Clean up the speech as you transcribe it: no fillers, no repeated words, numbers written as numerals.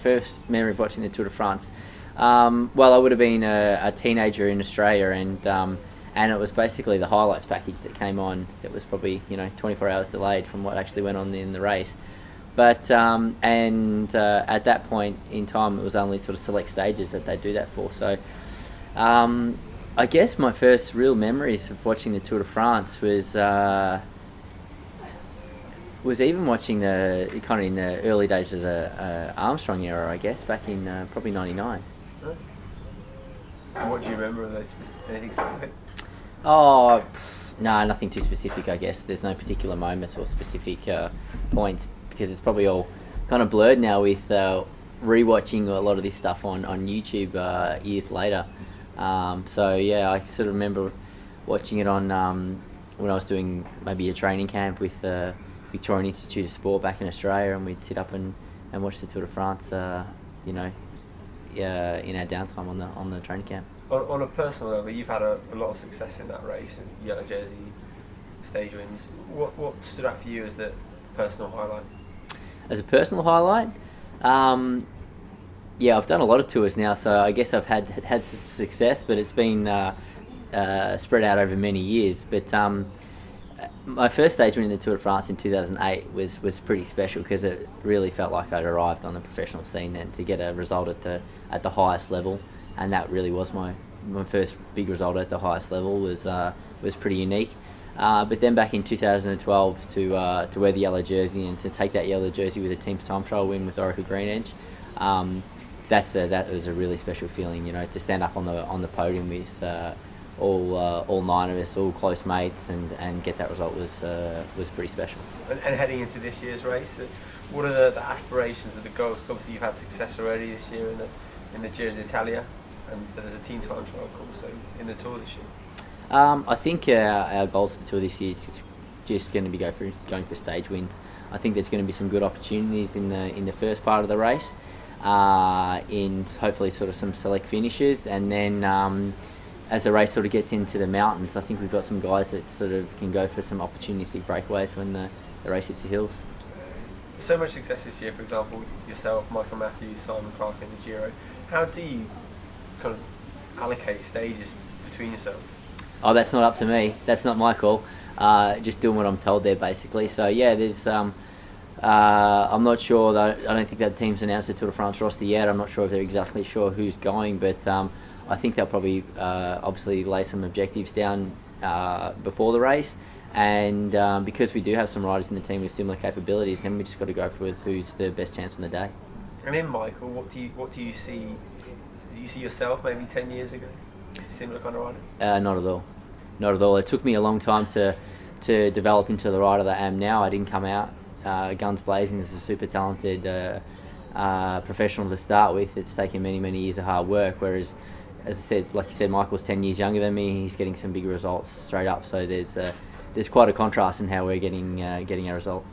First memory of watching the Tour de France. Well, I would have been a teenager in Australia, and it was basically the highlights package that came on. It was probably 24 hours delayed from what actually went on in the race. But at that point in time, it was only sort of select stages that they do that for. So I guess my first real memories of watching the Tour de France was even watching the kind of in the early days of the Armstrong era, I guess, back in probably '99. And what do you remember of those? Anything specific? Oh, no, nothing too specific, I guess. There's no particular moments or specific points, because it's probably all kind of blurred now with rewatching a lot of this stuff on YouTube years later. So yeah, I sort of remember watching it on when I was doing maybe a training camp with Victorian Institute of Sport back in Australia, and we'd sit up and watch the Tour de France, in our downtime on the training camp. On a personal level, you've had a lot of success in that race, and yellow jersey, stage wins. What stood out for you as the personal highlight? As a personal highlight, yeah, I've done a lot of tours now, so I guess I've had some success, but it's been spread out over many years. But my first stage win in the Tour de France in 2008 was pretty special, because it really felt like I'd arrived on the professional scene, and to get a result at the highest level, and that really was my first big result at the highest level, was pretty unique. But then back in 2012 to wear the yellow jersey and to take that yellow jersey with a team's time trial win with Oracle Green Edge, that was a really special feeling. To stand up on the podium with all nine of us, all close mates, and get that result was pretty special. And heading into this year's race, what are the aspirations of the goals? Obviously, you've had success already this year in the Giro d'Italia, and there's a team time trial also in the Tour this year. I think our goals for the Tour this year is just going to be going for stage wins. I think there's going to be some good opportunities in the first part of the race, in hopefully sort of some select finishes, and then as the race sort of gets into the mountains, I think we've got some guys that sort of can go for some opportunistic breakaways when the race hits the hills. So much success this year, for example, yourself, Michael Matthews, Simon Clark in the Giro. How do you kind of allocate stages between yourselves? Oh, that's not up to me. That's not my call. Just doing what I'm told there, basically. So yeah, there's. I'm not sure. I don't think that team's announced the Tour de France roster yet. I'm not sure if they're exactly sure who's going, but I think they'll probably obviously lay some objectives down before the race. And because we do have some riders in the team with similar capabilities, then we just got to go for who's the best chance on the day. And in Michael, what do you see? Do you see yourself maybe 10 years ago? Similar kind of rider? Not at all. Not at all. It took me a long time to develop into the rider that I am now. I didn't come out guns blazing as a super talented professional to start with. It's taken many, many years of hard work, whereas, as I said, like you said, Michael's 10 years younger than me. He's getting some bigger results straight up. So there's quite a contrast in how we're getting our results.